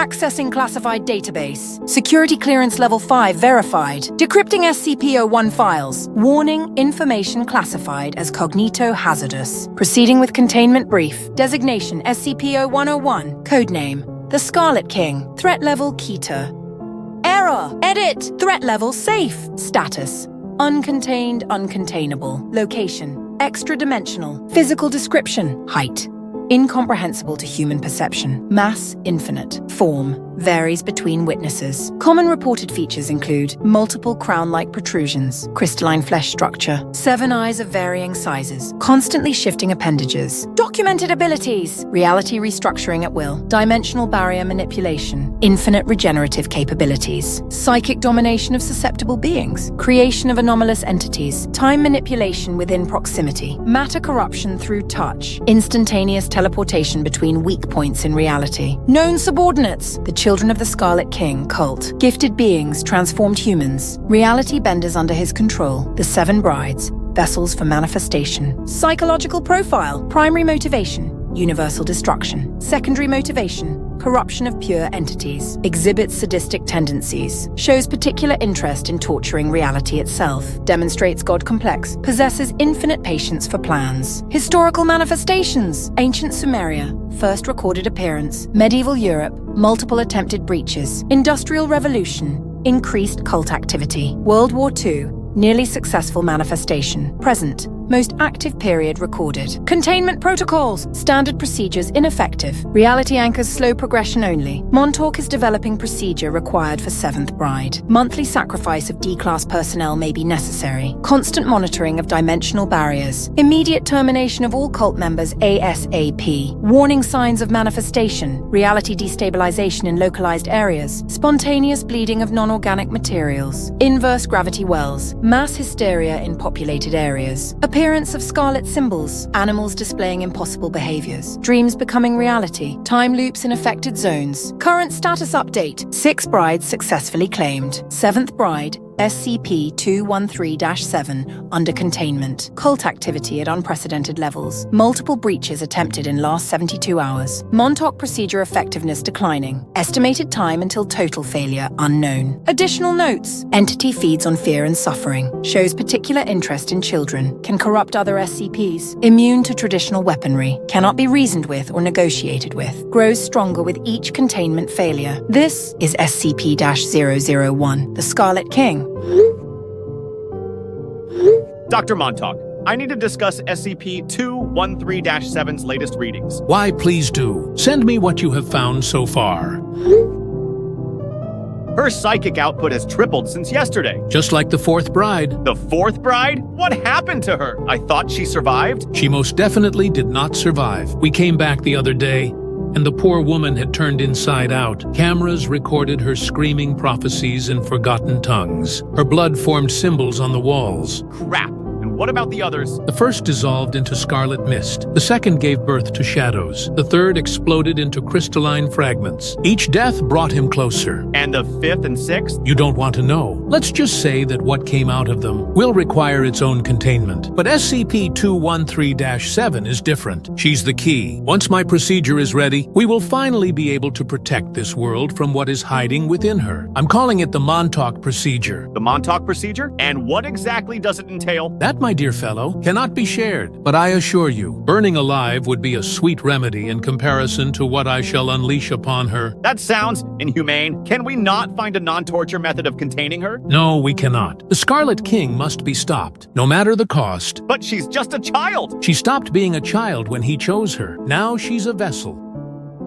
Accessing classified database. Security clearance level 5 verified. Decrypting SCP-001 files. Warning, information classified as cognito-hazardous. Proceeding with containment brief. Designation SCP-0101. Codename The Scarlet King. Threat level Keter. Error! Edit! Threat level safe. Status uncontained, uncontainable. Location extra-dimensional. Physical description. Height incomprehensible to human perception. Mass infinite. Form varies between witnesses. Common reported features include multiple crown-like protrusions, crystalline flesh structure, 7 eyes of varying sizes, constantly shifting appendages. Documented abilities: reality restructuring at will, dimensional barrier manipulation, infinite regenerative capabilities, psychic domination of susceptible beings, creation of anomalous entities, time manipulation within proximity, matter corruption through touch, instantaneous teleportation between weak points in reality. Known subordinates: the Children of the Scarlet King cult, gifted beings, transformed humans, reality benders under his control, the 7 brides, vessels for manifestation. Psychological profile: primary motivation, universal destruction. Secondary motivation, corruption of pure entities. Exhibits sadistic tendencies. Shows particular interest in torturing reality itself. Demonstrates God complex. Possesses infinite patience for plans. Historical manifestations: ancient Sumeria, first recorded appearance. Medieval Europe, multiple attempted breaches. Industrial Revolution, increased cult activity. World War II, nearly successful manifestation. Present, most active period recorded. Containment protocols: standard procedures ineffective. Reality anchors slow progression only. Montauk is developing procedure required for 7th bride. Monthly sacrifice of D-class personnel may be necessary. Constant monitoring of dimensional barriers. Immediate termination of all cult members ASAP. Warning signs of manifestation: reality destabilization in localized areas. Spontaneous bleeding of non-organic materials. Inverse gravity wells. Mass hysteria in populated areas. Appearance of scarlet symbols, animals displaying impossible behaviors, dreams becoming reality, time loops in affected zones. Current status update: 6 brides successfully claimed. 7th bride, SCP-013-7, under containment. Cult activity at unprecedented levels. Multiple breaches attempted in last 72 hours. Montauk procedure effectiveness declining. Estimated time until total failure unknown. Additional notes: entity feeds on fear and suffering. Shows particular interest in children. Can corrupt other SCPs. Immune to traditional weaponry. Cannot be reasoned with or negotiated with. Grows stronger with each containment failure. This is SCP-001, the Scarlet King. Dr. Montauk, I need to discuss SCP-213-7's latest readings. Why, please do. Send me what you have found so far. Her psychic output has tripled since yesterday. Just like the 4th bride. The 4th bride? What happened to her? I thought she survived. She most definitely did not survive. We came back the other day, and the poor woman had turned inside out. Cameras recorded her screaming prophecies in forgotten tongues. Her blood formed symbols on the walls. Crap. And what about the others? The first dissolved into scarlet mist. The second gave birth to shadows. The third exploded into crystalline fragments. Each death brought him closer. And the 5th and 6th? You don't want to know. Let's just say that what came out of them will require its own containment. But SCP-213-7 is different. She's the key. Once my procedure is ready, we will finally be able to protect this world from what is hiding within her. I'm calling it the Montauk procedure. The Montauk procedure? And what exactly does it entail? That, my dear fellow, cannot be shared. But I assure you, burning alive would be a sweet remedy in comparison to what I shall unleash upon her. That sounds inhumane. Can we not find a non-torture method of containing her? No, we cannot. The Scarlet King must be stopped, no matter the cost. But she's just a child! She stopped being a child when he chose her. Now she's a vessel.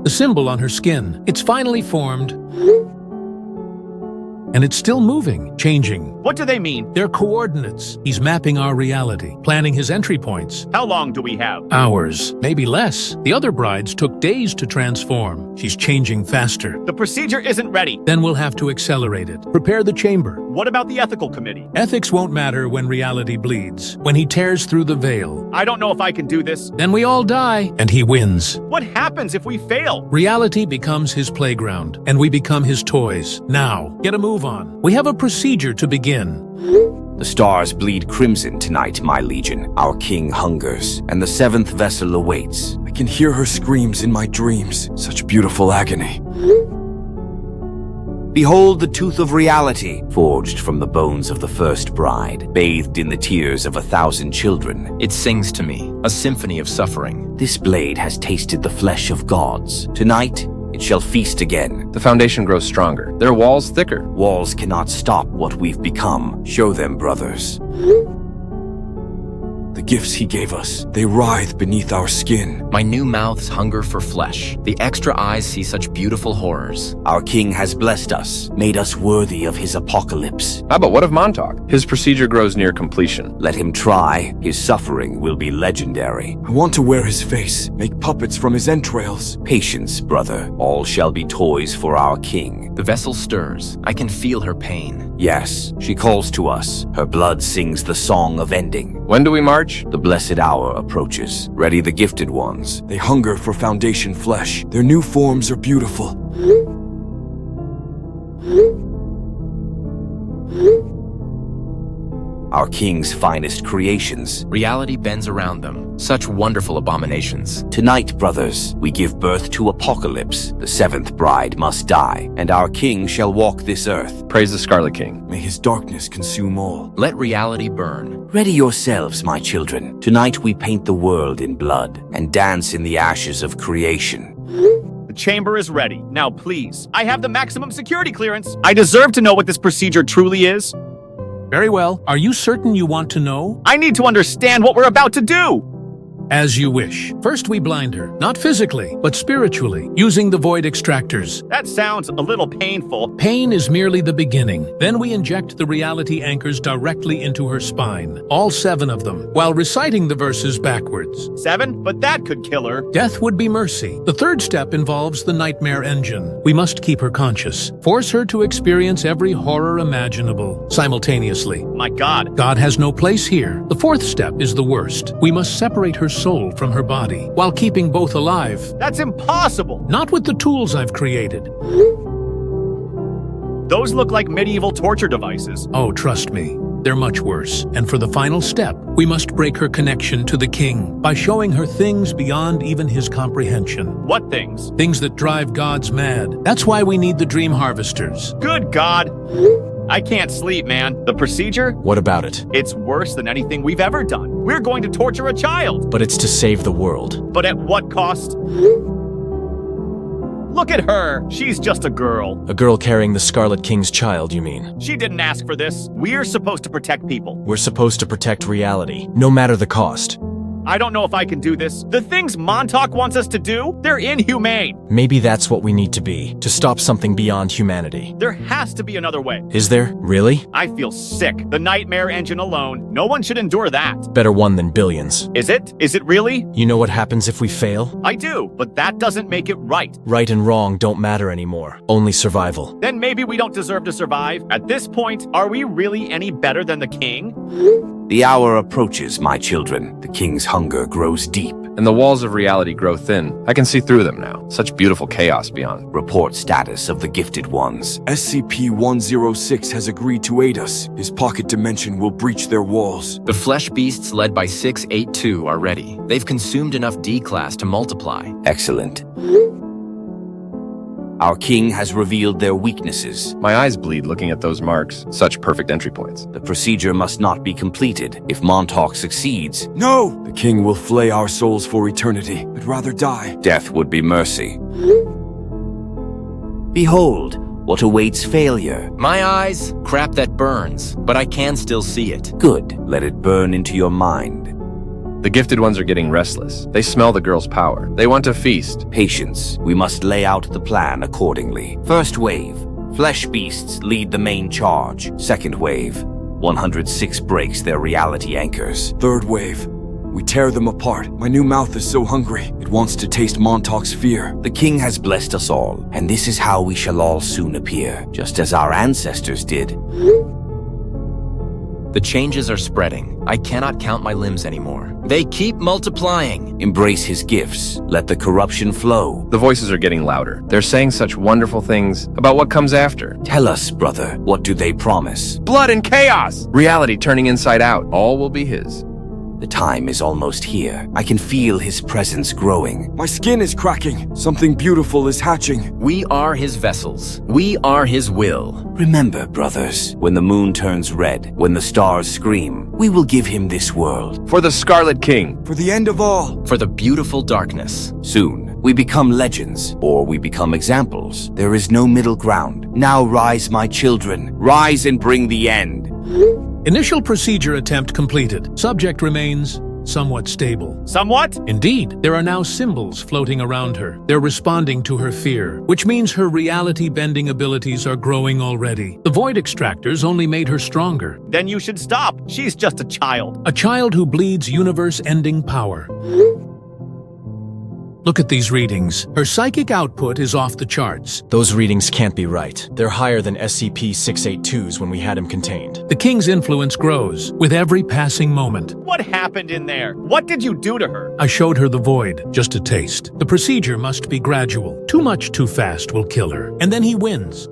The symbol on her skin, it's finally formed. And it's still moving, changing. What do they mean? They're coordinates. He's mapping our reality, planning his entry points. How long do we have? Hours, maybe less. The other brides took days to transform. She's changing faster. The procedure isn't ready. Then we'll have to accelerate it. Prepare the chamber. What about the ethical committee? Ethics won't matter when reality bleeds, when he tears through the veil. I don't know if I can do this. Then we all die, and he wins. What happens if we fail? Reality becomes his playground, and we become his toys. Now, get a move on. We have a procedure to begin. The stars bleed crimson tonight, my legion. Our king hungers, and the 7th vessel awaits. I can hear her screams in my dreams. Such beautiful agony. Behold the tooth of reality, forged from the bones of the first bride, bathed in the tears of 1,000 children. It sings to me, a symphony of suffering. This blade has tasted the flesh of gods. Tonight, it shall feast again. The foundation grows stronger, their walls thicker. Walls cannot stop what we've become. Show them, brothers. The gifts he gave us, they writhe beneath our skin. My new mouth's hunger for flesh. The extra eyes see such beautiful horrors. Our king has blessed us, made us worthy of his apocalypse. How about what of Montauk? His procedure grows near completion. Let him try. His suffering will be legendary. I want to wear his face, make puppets from his entrails. Patience, brother. All shall be toys for our king. The vessel stirs. I can feel her pain. Yes, she calls to us. Her blood sings the song of ending. When do we march? The blessed hour approaches. Ready the gifted ones. They hunger for foundation flesh. Their new forms are beautiful. Our king's finest creations. Reality bends around them. Such wonderful abominations. Tonight, brothers, we give birth to apocalypse. The 7th bride must die, and our king shall walk this earth. Praise the Scarlet King. May his darkness consume all. Let reality burn. Ready yourselves, my children. Tonight we paint the world in blood and dance in the ashes of creation. The chamber is ready. Now, please. I have the maximum security clearance. I deserve to know what this procedure truly is. Very well. Are you certain you want to know? I need to understand what we're about to do. As you wish. First, we blind her, not physically, but spiritually, using the void extractors. That sounds a little painful. Pain is merely the beginning. Then we inject the reality anchors directly into her spine, all 7 of them, while reciting the verses backwards. 7? But that could kill her. Death would be mercy. The third step involves the nightmare engine. We must keep her conscious, force her to experience every horror imaginable, simultaneously. My God. God has no place here. The fourth step is the worst. We must separate her soul from her body, while keeping both alive. That's impossible. Not with the tools I've created. Those look like medieval torture devices. Oh, trust me, they're much worse. And for the final step, we must break her connection to the king by showing her things beyond even his comprehension. What things? Things that drive gods mad. That's why we need the dream harvesters. Good God. I can't sleep, man. The procedure? What about it? It's worse than anything we've ever done. We're going to torture a child. But it's to save the world. But at what cost? Look at her. She's just a girl. A girl carrying the Scarlet King's child, you mean? She didn't ask for this. We're supposed to protect people. We're supposed to protect reality, no matter the cost. I don't know if I can do this. The things Montauk wants us to do, they're inhumane. Maybe that's what we need to be, to stop something beyond humanity. There has to be another way. Is there? Really? I feel sick. The nightmare engine alone. No one should endure that. Better one than billions. Is it? Is it really? You know what happens if we fail? I do, but that doesn't make it right. Right and wrong don't matter anymore. Only survival. Then maybe we don't deserve to survive. At this point, are we really any better than the king? The hour approaches, my children. The king's hunger grows deep. And the walls of reality grow thin. I can see through them now. Such beautiful chaos beyond. Report status of the gifted ones. SCP-006 has agreed to aid us. His pocket dimension will breach their walls. The flesh beasts led by 682 are ready. They've consumed enough D-class to multiply. Excellent. Our king has revealed their weaknesses. My eyes bleed looking at those marks. Such perfect entry points. The procedure must not be completed. If Montauk succeeds, No! The king will flay our souls for eternity. I'd rather die. death would be mercy. Behold, what awaits failure. My eyes? Crap that burns, but I can still see it. Good. Let it burn into your mind. The gifted ones are getting restless. They smell the girl's power. They want to feast. Patience. We must lay out the plan accordingly. First wave. Flesh beasts lead the main charge. Second wave. 106 breaks their reality anchors. Third wave. We tear them apart. My new mouth is so hungry. It wants to taste Montauk's fear. The king has blessed us all, and this is how we shall all soon appear, just as our ancestors did. The changes are spreading. I cannot count my limbs anymore. They keep multiplying. Embrace his gifts. Let the corruption flow. The voices are getting louder. They're saying such wonderful things about what comes after. Tell us, brother, what do they promise? Blood and chaos! Reality turning inside out. All will be his. The time is almost here. I can feel his presence growing. My skin is cracking. Something beautiful is hatching. We are his vessels. We are his will. Remember, brothers, when the moon turns red, when the stars scream, we will give him this world. For the Scarlet King. For the end of all. For the beautiful darkness. Soon, we become legends, or we become examples. There is no middle ground. Now rise, my children. Rise and bring the end. Initial procedure attempt completed. Subject remains somewhat stable. Somewhat? Indeed, there are now symbols floating around her. They're responding to her fear, which means her reality-bending abilities are growing already. The void extractors only made her stronger. Then you should stop. She's just a child. A child who bleeds universe-ending power. Look at these readings. Her psychic output is off the charts. Those readings can't be right. They're higher than SCP-062's when we had him contained. The king's influence grows with every passing moment. What happened in there? What did you do to her? I showed her the void, just a taste. The procedure must be gradual. Too much too fast will kill her, and then he wins.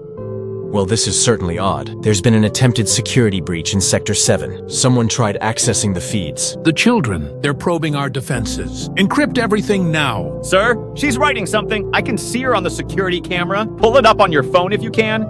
Well, this is certainly odd. There's been an attempted security breach in Sector 7. Someone tried accessing the feeds. The children, they're probing our defenses. Encrypt everything now. Sir, she's writing something. I can see her on the security camera. Pull it up on your phone if you can.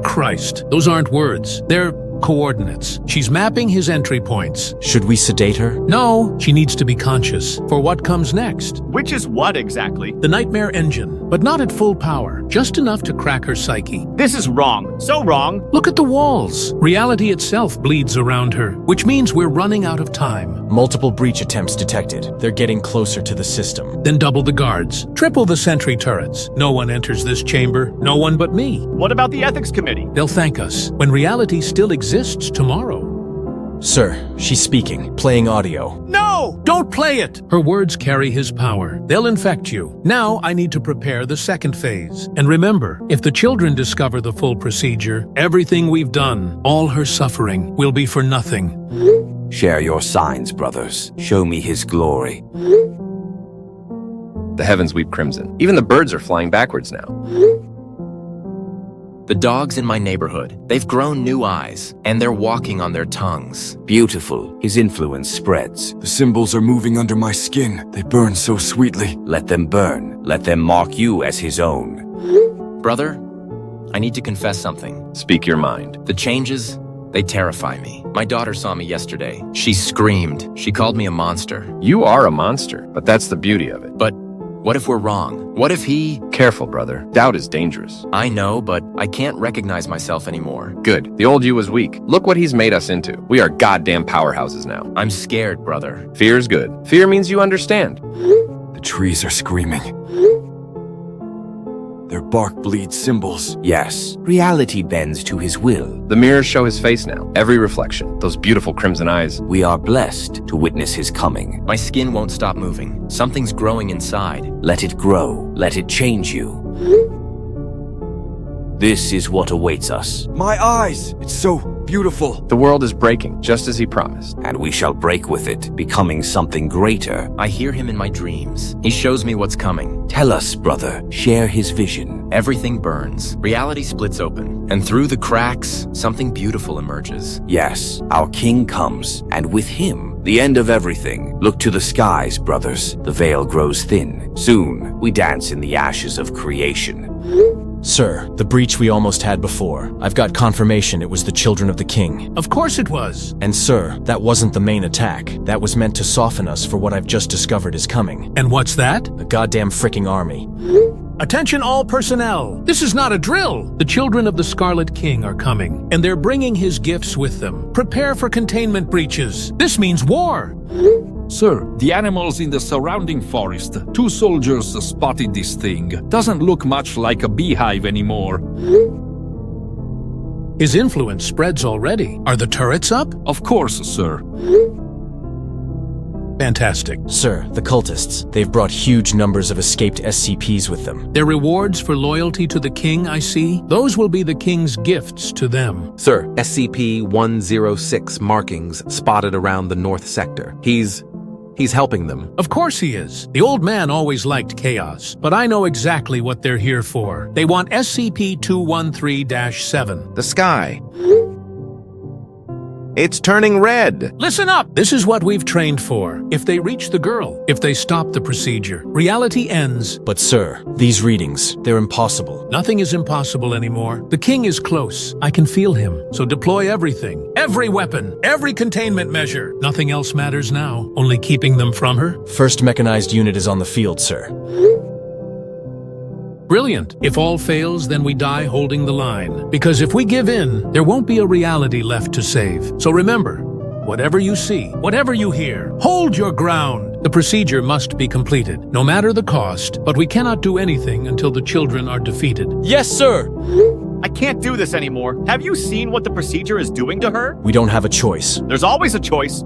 Christ, those aren't words. They're coordinates. She's mapping his entry points. Should we sedate her? No, she needs to be conscious for what comes next. Which is what exactly? The nightmare engine, but not at full power, just enough to crack her psyche. This is wrong. So wrong. Look at the walls. Reality itself bleeds around her, which means we're running out of time. Multiple breach attempts detected. They're getting closer to the system. Then double the guards. Triple the sentry turrets. No one enters this chamber. No one but me. What about the ethics committee? They'll thank us when reality still exists tomorrow. Sir, she's speaking, playing audio. No! Don't play it! Her words carry his power. They'll infect you. Now I need to prepare the second phase. And remember, if the children discover the full procedure, everything we've done, all her suffering, will be for nothing. Share your signs, brothers. Show me his glory. The heavens weep crimson. Even the birds are flying backwards now. The dogs in my neighborhood, they've grown new eyes, and they're walking on their tongues. Beautiful. His influence spreads. The symbols are moving under my skin. They burn so sweetly. Let them burn. Let them mark you as his own. Brother, I need to confess something. Speak your mind. The changes, they terrify me. My daughter saw me yesterday. She screamed. She called me a monster. You are a monster, but that's the beauty of it. But what if we're wrong? What if he... Careful, brother. Doubt is dangerous. I know, but I can't recognize myself anymore. Good. The old you was weak. Look what he's made us into. We are goddamn powerhouses now. I'm scared, brother. Fear's good. Fear means you understand. The trees are screaming. Their bark bleeds symbols. Yes, reality bends to his will. The mirrors show his face now. Every reflection. Those beautiful crimson eyes. We are blessed to witness his coming. My skin won't stop moving. Something's growing inside. Let it grow. Let it change you. This is what awaits us. My eyes! It's so beautiful. The world is breaking, just as he promised. And we shall break with it, becoming something greater. I hear him in my dreams. He shows me what's coming. Tell us, brother. Share his vision. Everything burns. Reality splits open. And through the cracks, something beautiful emerges. Yes, our king comes, and with him, the end of everything. Look to the skies, brothers. The veil grows thin. Soon, we dance in the ashes of creation. Sir, the breach we almost had before. I've got confirmation it was the children of the king. Of course it was. And sir, that wasn't the main attack. That was meant to soften us for what I've just discovered is coming. And what's that? A goddamn fricking army. Attention all personnel. This is not a drill. The children of the Scarlet King are coming, and they're bringing his gifts with them. Prepare for containment breaches. This means war. Sir, the animals in the surrounding forest. 2 soldiers spotted this thing. Doesn't look much like a beehive anymore. His influence spreads already. Are the turrets up? Of course, sir. Fantastic. Sir, the cultists. They've brought huge numbers of escaped SCPs with them. Their rewards for loyalty to the king, I see. Those will be the king's gifts to them. Sir, SCP-106 markings spotted around the north sector. He's helping them. Of course he is. The old man always liked chaos, but I know exactly what they're here for. They want SCP-213-7. The sky. It's turning red. Listen up! This is what we've trained for. If they reach the girl, if they stop the procedure, reality ends. But sir, these readings, they're impossible. Nothing is impossible anymore. The king is close. I can feel him. So deploy everything. Every weapon. Every containment measure. Nothing else matters now. Only keeping them from her. First mechanized unit is on the field, sir. Brilliant. If all fails, then we die holding the line. Because if we give in, there won't be a reality left to save. So remember, whatever you see, whatever you hear, hold your ground. The procedure must be completed, no matter the cost, but we cannot do anything until the children are defeated. Yes, sir! I can't do this anymore. Have you seen what the procedure is doing to her? We don't have a choice. There's always a choice.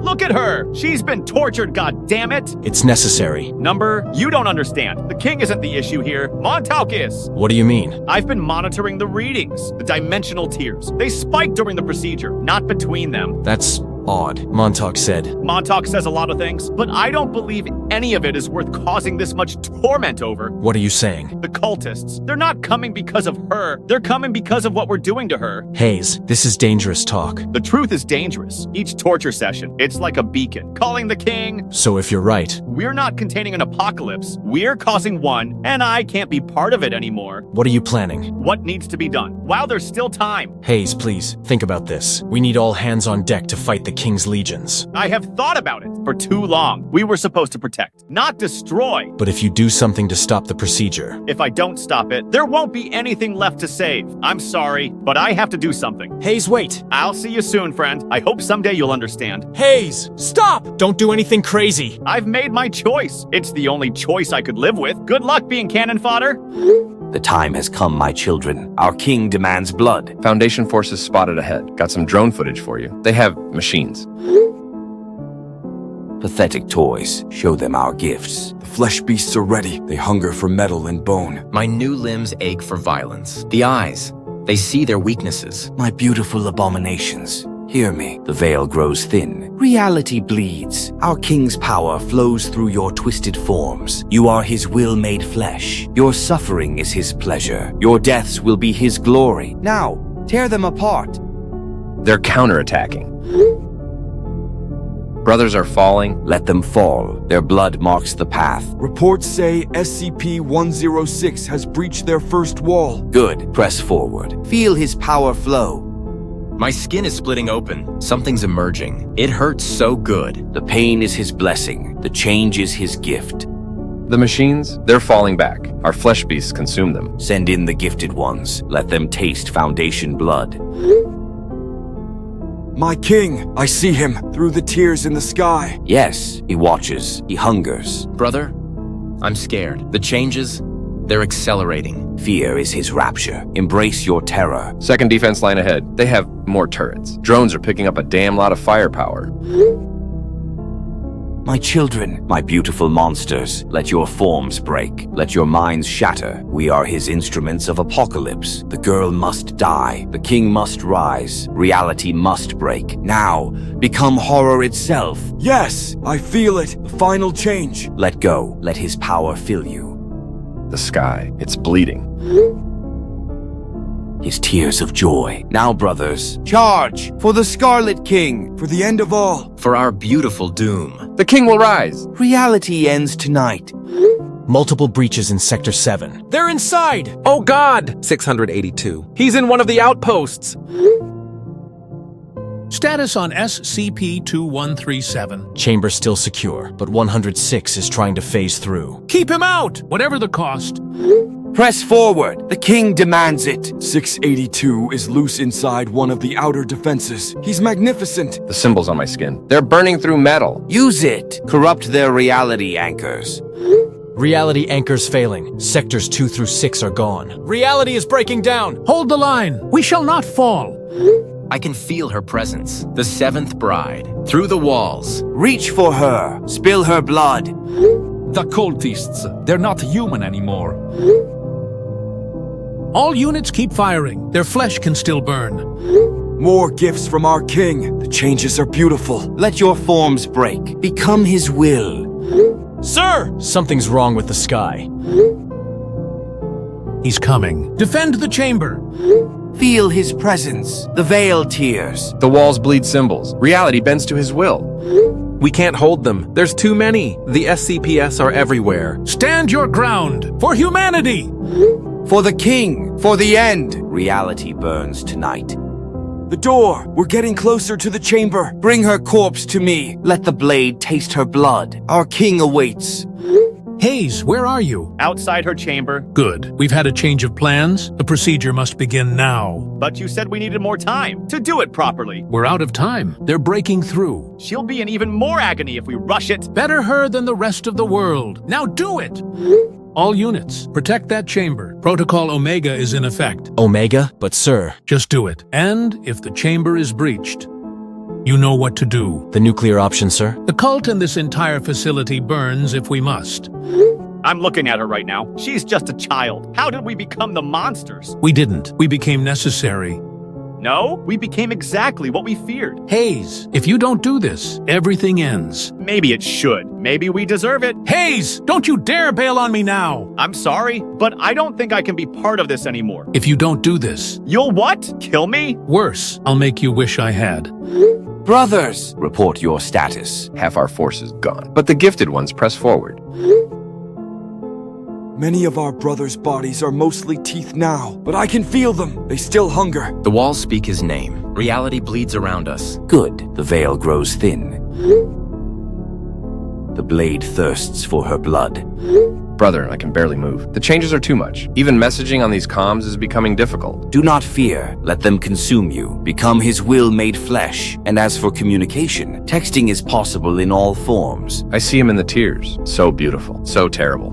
Look at her! She's been tortured, goddammit! It's necessary. Number, you don't understand. The king isn't the issue here. Montauk is. What do you mean? I've been monitoring the readings, the dimensional tiers. They spike during the procedure, not between them. That's odd. Montauk said. Montauk says a lot of things, but I don't believe any of it is worth causing this much torment over. What are you saying? The cultists. They're not coming because of her. They're coming because of what we're doing to her. Hayes, this is dangerous talk. The truth is dangerous. Each torture session, it's like a beacon, calling the king. So if you're right, We're not containing an apocalypse. We're causing one, and I can't be part of it anymore. what are you planning? What needs to be done? While there's still time. Hayes, please, think about this. We need all hands on deck to fight the King's legions. I have thought about it for too long. We were supposed to protect, not destroy. But if you do something to stop the procedure, If I don't stop it, there won't be anything left to save. I'm sorry, but I have to do something. Hayes, wait! I'll see you soon, friend. I hope someday you'll understand. Hayes, stop! Don't do anything crazy! I've made my choice. It's the only choice I could live with. Good luck being cannon fodder. The time has come, my children. Our king demands blood. Foundation forces spotted ahead. Got some drone footage for you. They have machines. Pathetic toys. Show them our gifts. The flesh beasts are ready. They hunger for metal and bone. My new limbs ache for violence. The eyes, they see their weaknesses. My beautiful abominations. Hear me. The veil grows thin. Reality bleeds. Our king's power flows through your twisted forms. You are his will made flesh. Your suffering is his pleasure. Your deaths will be his glory. Now, tear them apart. They're counterattacking. Brothers are falling. Let them fall. Their blood marks the path. Reports say SCP-006 has breached their first wall. Good. Press forward. Feel his power flow. My skin is splitting open. Something's emerging. It hurts so good. The pain is his blessing. The change is his gift. The machines, they're falling back. Our flesh beasts consume them. Send in the gifted ones. Let them taste Foundation blood. My king, I see him through the tears in the sky. Yes, he watches. He hungers. Brother, I'm scared. The changes, they're accelerating. Fear is his rapture. Embrace your terror. Second defense line ahead. They have more turrets. Drones are picking up a damn lot of firepower. My children, my beautiful monsters, let your forms break. Let your minds shatter. We are his instruments of apocalypse. The girl must die. The king must rise. Reality must break. Now, become horror itself. Yes, I feel it. The final change. Let go. Let his power fill you. The sky, it's bleeding. His tears of joy. Now, brothers, charge for the Scarlet King. For the end of all. For our beautiful doom. The king will rise. Reality ends tonight. multiple breaches in Sector 7. They're inside! Oh God! 682. He's in one of the outposts. Status on SCP-0137. Chamber still secure, but 106 is trying to phase through. Keep him out, whatever the cost. Press forward. The king demands it. 682 is loose inside one of the outer defenses. He's magnificent. The symbols on my skin. They're burning through metal. Use it. Corrupt their reality anchors. Reality anchors failing. Sectors 2 through 6 are gone. Reality is breaking down. Hold the line. We shall not fall. I can feel her presence. The seventh bride. Through the walls. Reach for her. Spill her blood. The cultists, they're not human anymore. All units keep firing. Their flesh can still burn. More gifts from our king. The changes are beautiful. Let your forms break. Become his will. Sir! Something's wrong with the sky. He's coming. Defend the chamber. Feel his presence. The veil tears. The walls bleed symbols. Reality bends to his will. We can't hold them. There's too many. The SCPs are everywhere. Stand your ground for humanity! For the king. For the end. Reality burns tonight. The door! We're getting closer to the chamber. Bring her corpse to me. Let the blade taste her blood. Our king awaits. Hayes, where are you? Outside her chamber. Good. We've had a change of plans. The procedure must begin now. But you said we needed more time to do it properly. We're out of time. They're breaking through. She'll be in even more agony if we rush it. Better her than the rest of the world. Now do it! All units, protect that chamber. Protocol Omega is in effect. Omega? But sir, Just do it. And if the chamber is breached, you know what to do. the nuclear option, sir? The cult in this entire facility burns if we must. I'm looking at her right now. She's just a child. How did we become the monsters? We didn't. We became necessary. No, we became exactly what we feared. Hayes, if you don't do this, everything ends. Maybe it should. Maybe we deserve it. Hayes, don't you dare bail on me now! I'm sorry, but I don't think I can be part of this anymore. If you don't do this, You'll what? Kill me? worse, I'll make you wish I had. Brothers, report your status. Half our force is gone. But the gifted ones press forward. Many of our brothers' bodies are mostly teeth now, but I can feel them. They still hunger. The walls speak his name. Reality bleeds around us. Good. The veil grows thin. The blade thirsts for her blood. Brother, I can barely move. The changes are too much. Even messaging on these comms is becoming difficult. Do not fear. Let them consume you. Become his will made flesh. And as for communication, texting is possible in all forms. I see him in the tears. So beautiful. So terrible.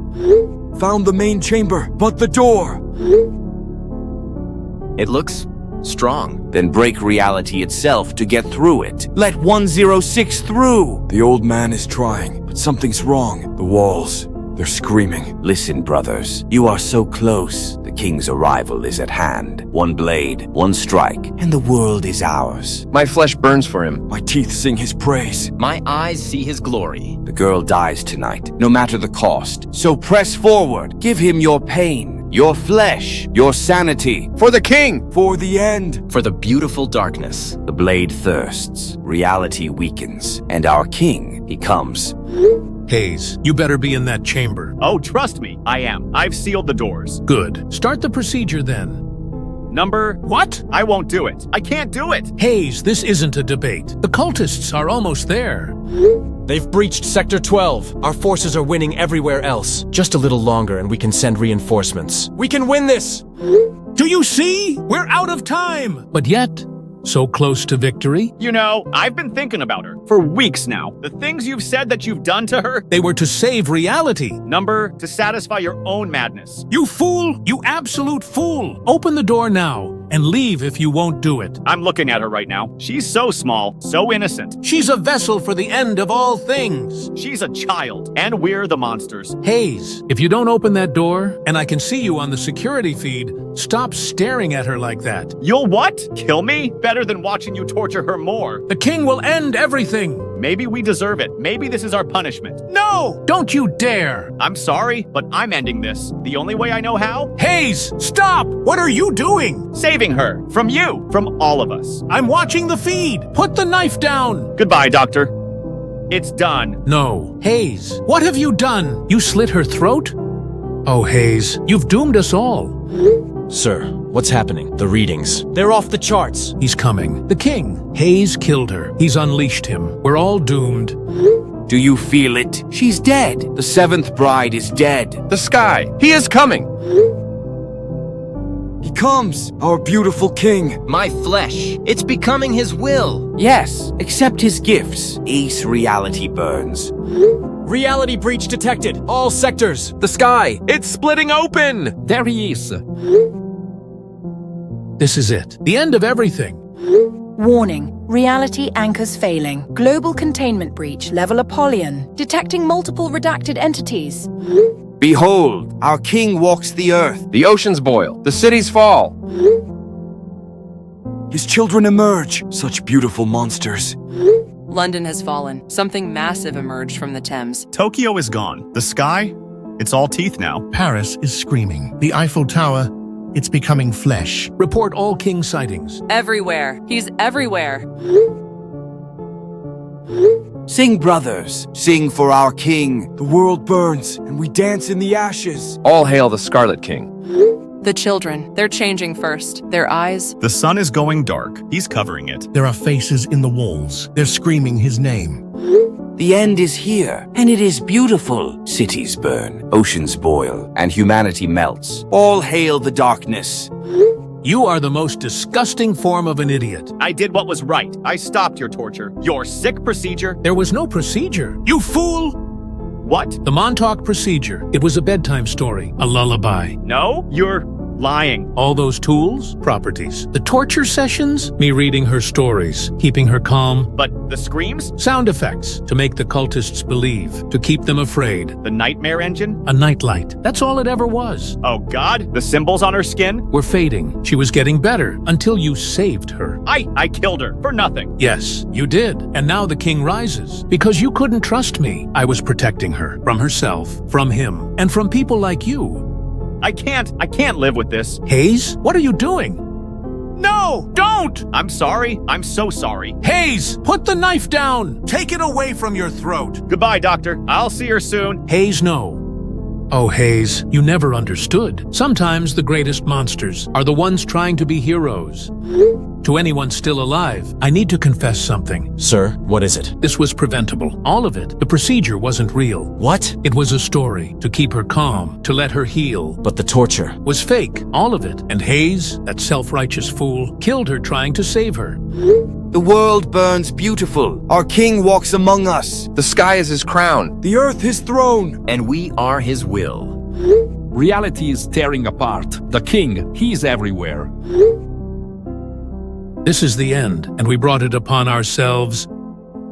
Found the main chamber, but the door! It looks strong. Then break reality itself to get through it. Let 106 through. The old man is trying, but something's wrong. The walls, they're screaming. Listen, brothers. You are so close. The king's arrival is at hand. One blade, one strike, and the world is ours. My flesh burns for him. My teeth sing his praise. My eyes see his glory. The girl dies tonight, no matter the cost. So press forward. Give him your pain, your flesh, your sanity. For the king! For the end! For the beautiful darkness. The blade thirsts, reality weakens, and our king, he comes. Hayes, you better be in that chamber. Oh, trust me, I am. I've sealed the doors. Good. Start the procedure then. Number... What? I won't do it. I can't do it. Hayes, this isn't a debate. The cultists are almost there. They've breached Sector 12. Our forces are winning everywhere else. Just a little longer and we can send reinforcements. We can win this! Do you see? We're out of time! But yet, so close to victory. You know, I've been thinking about her for weeks now. The things you've said that you've done to her. They were to save reality. Number, to satisfy your own madness. You fool! You absolute fool! Open the door now and leave if you won't do it. I'm looking at her right now. She's so small, so innocent. She's a vessel for the end of all things. She's a child, and we're the monsters. Hayes, if you don't open that door, and I can see you on the security feed, stop staring at her like that. You'll what? Kill me? Better than watching you torture her more. The king will end everything. Maybe we deserve it. Maybe this is our punishment. No! Don't you dare! I'm sorry, but I'm ending this. The only way I know how? Hayes, stop! What are you doing? Saving her. From you. From all of us. I'm watching the feed. Put the knife down. Goodbye, Doctor. It's done. No. Hayes, what have you done? You slit her throat? Oh, Hayes, you've doomed us all. Sir, what's happening? The readings. They're off the charts. He's coming. The king. Hayes killed her. He's unleashed him. We're all doomed. Do you feel it? She's dead. The seventh bride is dead. The sky! He is coming! He comes, our beautiful king. My flesh. It's becoming his will. Yes, accept his gifts. Ace reality burns. Reality breach detected. All sectors. The sky! It's splitting open! There he is. This is it. The end of everything. Warning. Reality anchors failing. Global containment breach, level Apollyon. Detecting multiple redacted entities. Behold, our king walks the earth. The oceans boil. The cities fall. His children emerge. Such beautiful monsters. London has fallen. Something massive emerged from the Thames. Tokyo is gone. The sky? It's all teeth now. Paris is screaming. The Eiffel Tower It's becoming flesh. Report all king sightings. Everywhere. He's everywhere. Sing, brothers. Sing for our king. The world burns, and we dance in the ashes. All hail the Scarlet King. The children. They're changing first. Their eyes. The sun is going dark. He's covering it. There are faces in the walls. They're screaming his name. The end is here, and it is beautiful. Cities burn, oceans boil, and humanity melts. All hail the darkness. You are the most disgusting form of an idiot. I did what was right. I stopped your torture. Your sick procedure. There was no procedure. You fool! What? The Montauk procedure. It was a bedtime story, a lullaby. No, you're lying. All those tools, properties. The torture sessions, me reading her stories, keeping her calm. But the screams? Sound effects, to make the cultists believe, to keep them afraid. The nightmare engine? A nightlight. That's all it ever was. Oh God, the symbols on her skin? Were fading. She was getting better until you saved her. I killed her for nothing. Yes, you did. And now the king rises. Because you couldn't trust me. I was protecting her. From herself. From him. And from people like you. I can't live with this. Hayes, what are you doing? No, don't! I'm sorry. I'm so sorry. Hayes, put the knife down! Take it away from your throat! Goodbye, doctor. I'll see her soon. Hayes, no. Oh, Hayes, you never understood. Sometimes the greatest monsters are the ones trying to be heroes. To anyone still alive, I need to confess something. Sir, what is it? This was preventable. All of it. The procedure wasn't real. What? It was a story to keep her calm, to let her heal. But the torture was fake. All of it. And Hayes, that self-righteous fool, killed her trying to save her. The world burns beautiful. Our king walks among us. The sky is his crown. The earth his throne. And we are his will. Reality is tearing apart. The king, he's everywhere. This is the end, and we brought it upon ourselves.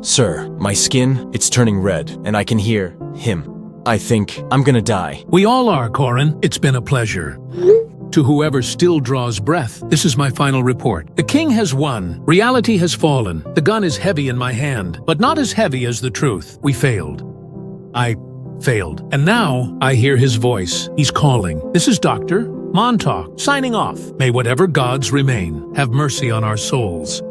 Sir, my skin, it's turning red, and I can hear him. I think I'm gonna die. We all are, Corin. It's been a pleasure. To whoever still draws breath, this is my final report. The king has won. Reality has fallen. The gun is heavy in my hand, but not as heavy as the truth. We failed. I failed. And now I hear his voice. He's calling. This is Dr. Montauk, signing off. May whatever gods remain have mercy on our souls.